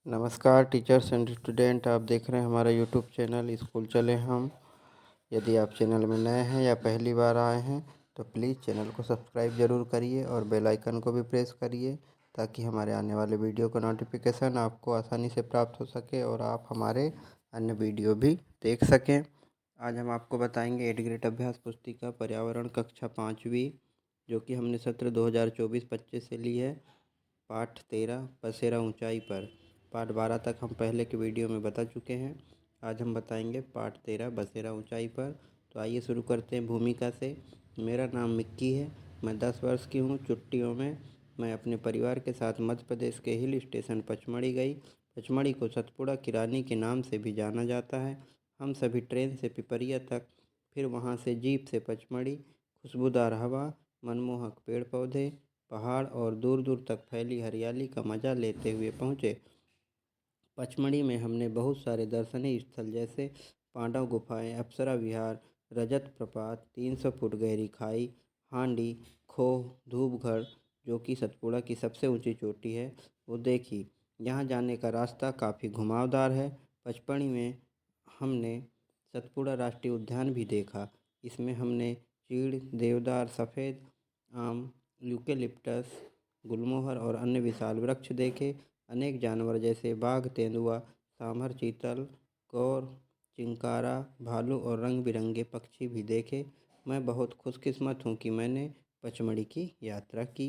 नमस्कार teachers and student, आप देख रहे हैं हमारा यूट्यूब चैनल स्कूल चले हम। यदि आप चैनल में नए हैं या पहली बार आए हैं तो प्लीज़ चैनल को सब्सक्राइब ज़रूर करिए और बेल आइकन को भी प्रेस करिए ताकि हमारे आने वाले वीडियो का नोटिफिकेशन आपको आसानी से प्राप्त हो सके और आप हमारे अन्य वीडियो भी देख सकें। आज हम आपको बताएंगे 8th ग्रेड अभ्यास पुस्तिका पर्यावरण कक्षा 5वीं, जो कि हमने सत्र 2024-25 से ली है। पाठ 13 बसेरा ऊंचाई पर। पाठ 12 तक हम पहले के वीडियो में बता चुके हैं। आज हम बताएंगे पाठ 13 बसेरा ऊंचाई पर। तो आइए शुरू करते हैं भूमिका से। मेरा नाम मिक्की है, मैं 10 वर्ष की हूँ। छुट्टियों में मैं अपने परिवार के साथ मध्य प्रदेश के हिल स्टेशन पचमढ़ी गई। पचमढ़ी को सतपुड़ा की रानी के नाम से भी जाना जाता है। हम सभी ट्रेन से पिपरिया तक, फिर वहाँ से जीप से पचमढ़ी। खुशबूदार हवा, मनमोहक पेड़ पौधे, पहाड़ और दूर दूर तक फैली हरियाली का मज़ा लेते हुए पहुँचे। पचमढ़ी में हमने बहुत सारे दर्शनीय स्थल जैसे पांडव गुफाएं, अप्सरा विहार, रजत प्रपात, 300 फुट गहरी खाई, हांडी, खोह, धूपगढ़, जो कि सतपुड़ा की सबसे ऊंची चोटी है, वो देखी। यहाँ जाने का रास्ता काफ़ी घुमावदार है। पचमढ़ी में हमने सतपुड़ा राष्ट्रीय उद्यान भी देखा। इसमें हमने चीड़, देवदार, सफ़ेद आम, यूकेलिप्टस, गुलमोहर और अन्य विशाल वृक्ष देखे। अनेक जानवर जैसे बाघ, तेंदुआ, सांभर, चीतल, गौर, चिंकारा, भालू और रंग बिरंगे पक्षी भी देखे। मैं बहुत खुशकिस्मत हूँ कि मैंने पचमढ़ी की यात्रा की।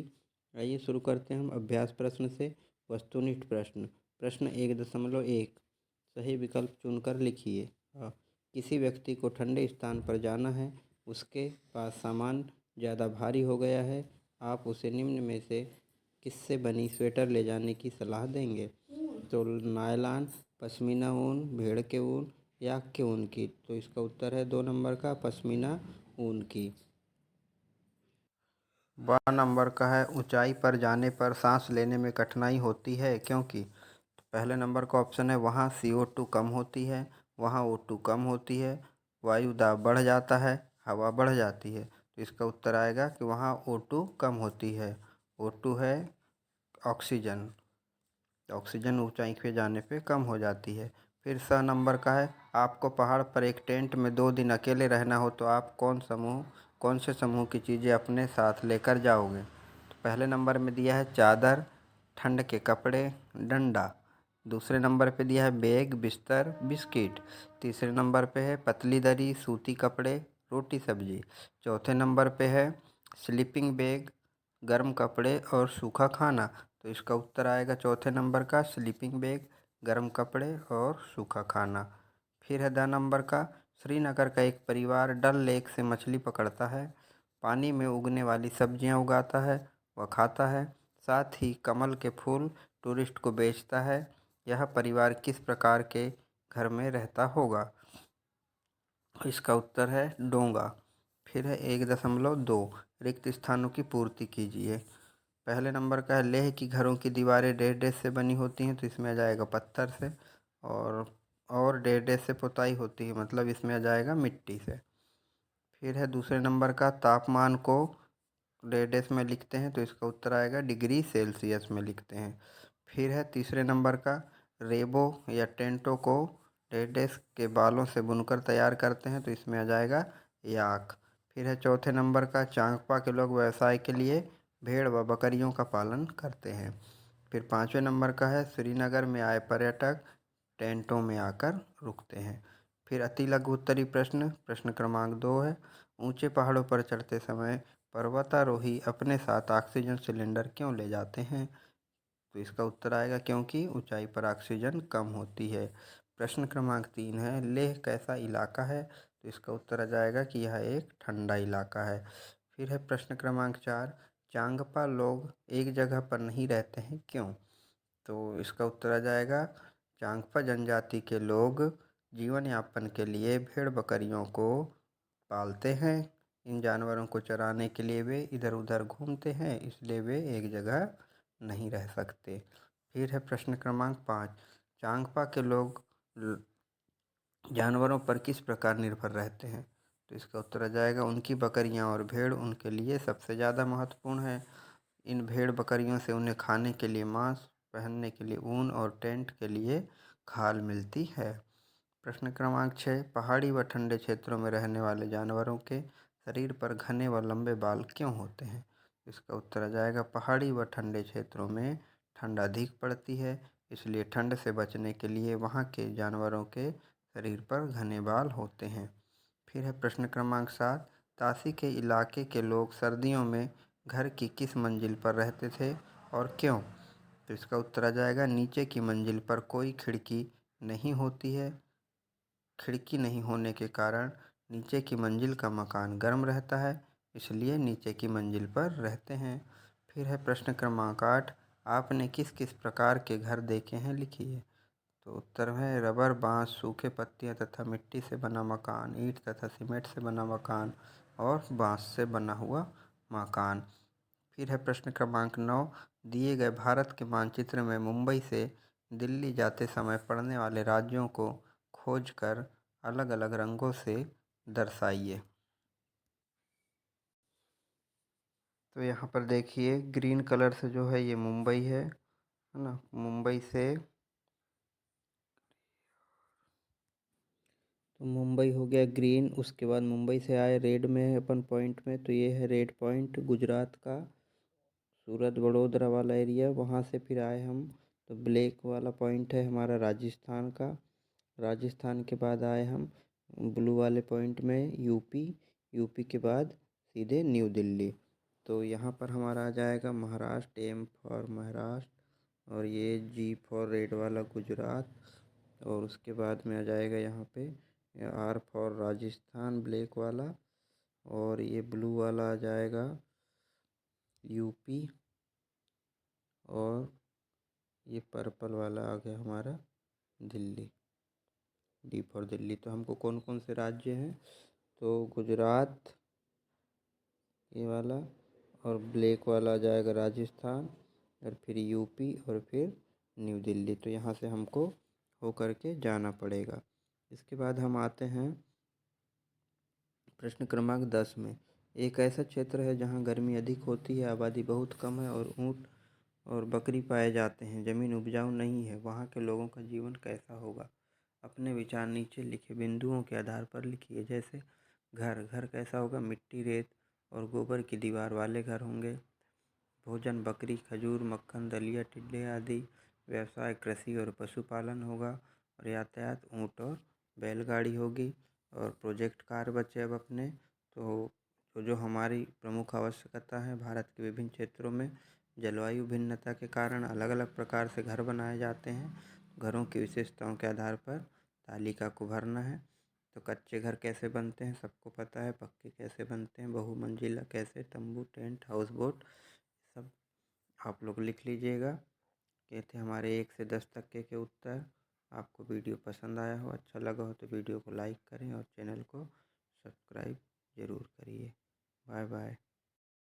आइए शुरू करते हैं हम अभ्यास प्रश्न से। वस्तुनिष्ठ प्रश्न। प्रश्न 1.1, सही विकल्प चुनकर लिखिए। किसी व्यक्ति को ठंडे स्थान पर जाना है, उसके पास सामान ज़्यादा भारी हो गया है, आप उसे निम्न में से किससे बनी स्वेटर ले जाने की सलाह देंगे? तो नायलॉन, पश्मीना ऊन, भेड़ के ऊन, याक के ऊन की। तो इसका उत्तर है 2 नंबर का पश्मीना ऊन की। 12 नंबर का है, ऊंचाई पर जाने पर सांस लेने में कठिनाई होती है क्योंकि? तो पहले नंबर का ऑप्शन है वहाँ CO2 कम होती है, वहाँ O2 कम होती है, वायु दाब बढ़ जाता है, हवा बढ़ जाती है। तो इसका उत्तर आएगा कि वहाँ O2 कम होती है। O2 है ऑक्सीजन। ऑक्सीजन ऊंचाई पे जाने पे कम हो जाती है। फिर 6 नंबर का है, आपको पहाड़ पर एक टेंट में 2 दिन अकेले रहना हो तो आप कौन से समूह की चीज़ें अपने साथ लेकर जाओगे? तो पहले नंबर में दिया है चादर, ठंड के कपड़े, डंडा। दूसरे नंबर पे दिया है बैग, बिस्तर, बिस्किट। तीसरे नंबर पे है पतली दरी, सूती कपड़े, रोटी सब्जी। चौथे नंबर पे है स्लीपिंग बैग, गर्म कपड़े और सूखा खाना। तो इसका उत्तर आएगा चौथे नंबर का स्लीपिंग बैग, गर्म कपड़े और सूखा खाना। फिर है 10 नंबर का, श्रीनगर का एक परिवार डल लेक से मछली पकड़ता है, पानी में उगने वाली सब्जियां उगाता है, वह खाता है, साथ ही कमल के फूल टूरिस्ट को बेचता है। यह परिवार किस प्रकार के घर में रहता होगा? इसका उत्तर है डोंगा। फिर है 1.2, रिक्त स्थानों की पूर्ति कीजिए। पहले नंबर का है लेह की घरों की दीवारें डेढ़ से बनी होती हैं, तो इसमें आ जाएगा पत्थर से। और डेढ़ से पुताई होती है, मतलब इसमें आ जाएगा मिट्टी से। फिर है दूसरे नंबर का तापमान को डेढ़ में लिखते हैं, तो इसका उत्तर आएगा डिग्री सेल्सियस में लिखते हैं। फिर है तीसरे नंबर का, रेबो या टेंटो को डेढ़ के बालों से बुनकर तैयार करते हैं, तो इसमें आ जाएगा याक। फिर है चौथे नंबर का, चांगपा के लोग व्यवसाय के लिए भेड़ व बकरियों का पालन करते हैं। फिर 5वें नंबर का है, श्रीनगर में आए पर्यटक टेंटों में आकर रुकते हैं। फिर अति लघु उत्तरी प्रश्न, प्रश्न क्रमांक 2 है, ऊंचे पहाड़ों पर चढ़ते समय पर्वतारोही अपने साथ ऑक्सीजन सिलेंडर क्यों ले जाते हैं? तो इसका उत्तर आएगा क्योंकि ऊंचाई पर ऑक्सीजन कम होती है। प्रश्न क्रमांक 3 है, लेह कैसा इलाका है? तो इसका उत्तर आ जाएगा कि यह एक ठंडा इलाका है। फिर है प्रश्न क्रमांक 4, चांगपा लोग एक जगह पर नहीं रहते हैं क्यों? तो इसका उत्तर आ जाएगा चांगपा जनजाति के लोग जीवन यापन के लिए भेड़ बकरियों को पालते हैं। इन जानवरों को चराने के लिए वे इधर उधर घूमते हैं, इसलिए वे एक जगह नहीं रह सकते। फिर है प्रश्न क्रमांक 5, चांगपा के लोग जानवरों पर किस प्रकार निर्भर रहते हैं? तो इसका उत्तर आ जाएगा उनकी बकरियां और भेड़ उनके लिए सबसे ज़्यादा महत्वपूर्ण है। इन भेड़ बकरियों से उन्हें खाने के लिए मांस, पहनने के लिए ऊन और टेंट के लिए खाल मिलती है। प्रश्न क्रमांक 6, पहाड़ी व ठंडे क्षेत्रों में रहने वाले जानवरों के शरीर पर घने व लंबे बाल क्यों होते हैं? इसका उत्तर आ जाएगा पहाड़ी व ठंडे क्षेत्रों में ठंड अधिक पड़ती है, इसलिए ठंड से बचने के लिए वहाँ के जानवरों के शरीर पर घने बाल होते हैं। फिर है प्रश्न क्रमांक 7, ताशी के इलाके के लोग सर्दियों में घर की किस मंजिल पर रहते थे और क्यों? तो इसका उत्तर आ जाएगा नीचे की मंजिल पर कोई खिड़की नहीं होती है। खिड़की नहीं होने के कारण नीचे की मंजिल का मकान गर्म रहता है, इसलिए नीचे की मंजिल पर रहते हैं। फिर है प्रश्न क्रमांक 8, आपने किस किस प्रकार के घर देखे हैं, लिखिए। तो उत्तर है रबर, बांस, सूखे पत्तियां तथा मिट्टी से बना मकान, ईंट तथा सीमेंट से बना मकान और बांस से बना हुआ मकान। फिर है प्रश्न क्रमांक 9, दिए गए भारत के मानचित्र में मुंबई से दिल्ली जाते समय पड़ने वाले राज्यों को खोजकर अलग अलग रंगों से दर्शाइए। तो यहाँ पर देखिए ग्रीन कलर से जो है ये मुंबई है ना। मुंबई से तो मुंबई हो गया ग्रीन, उसके बाद मुंबई से आए रेड में है अपन पॉइंट में, तो ये है रेड पॉइंट गुजरात का, सूरत वडोदरा वाला एरिया। वहाँ से फिर आए हम तो ब्लैक वाला पॉइंट है हमारा राजस्थान का। राजस्थान के बाद आए हम ब्लू वाले पॉइंट में यूपी। यूपी के बाद सीधे न्यू दिल्ली। तो यहाँ पर हमारा आ जाएगा महाराष्ट्र, एम फॉर महाराष्ट्र, और ये जी फॉर रेड वाला गुजरात, और उसके बाद में आ जाएगा यहाँ पे आर फॉर राजस्थान ब्लैक वाला, और ये ब्लू वाला आ जाएगा यूपी, और ये पर्पल वाला आ गया हमारा दिल्ली, डी फॉर दिल्ली। तो हमको कौन कौन से राज्य हैं, तो गुजरात ये वाला, और ब्लैक वाला आ जाएगा राजस्थान, और फिर यूपी, और फिर न्यू दिल्ली। तो यहाँ से हमको होकर के जाना पड़ेगा। इसके बाद हम आते हैं प्रश्न क्रमांक 10 में। एक ऐसा क्षेत्र है जहाँ गर्मी अधिक होती है, आबादी बहुत कम है और ऊँट और बकरी पाए जाते हैं, ज़मीन उपजाऊ नहीं है, वहाँ के लोगों का जीवन कैसा होगा? अपने विचार नीचे लिखे बिंदुओं के आधार पर लिखिए। जैसे घर कैसा होगा, मिट्टी, रेत और गोबर की दीवार वाले घर होंगे। भोजन बकरी, खजूर, मक्खन, दलिया, टिड्डे आदि। व्यवसाय कृषि और पशुपालन होगा। और यातायात ऊँट और बैलगाड़ी होगी। और प्रोजेक्ट कार्य बचे अब अपने, तो जो हमारी प्रमुख आवश्यकता है भारत के विभिन्न क्षेत्रों में जलवायु भिन्नता के कारण अलग अलग प्रकार से घर बनाए जाते हैं। घरों की विशेषताओं के आधार पर तालिका को भरना है। तो कच्चे घर कैसे बनते हैं सबको पता है, पक्के कैसे बनते हैं, बहुमंजिला कैसे, तंबू, टेंट, हाउस बोट, सब आप लोग लिख लीजिएगा। ये थे हमारे 1 से 10 तक के उत्तर। आपको वीडियो पसंद आया हो, अच्छा लगा हो तो वीडियो को लाइक करें और चैनल को सब्सक्राइब ज़रूर करिए। Bye bye.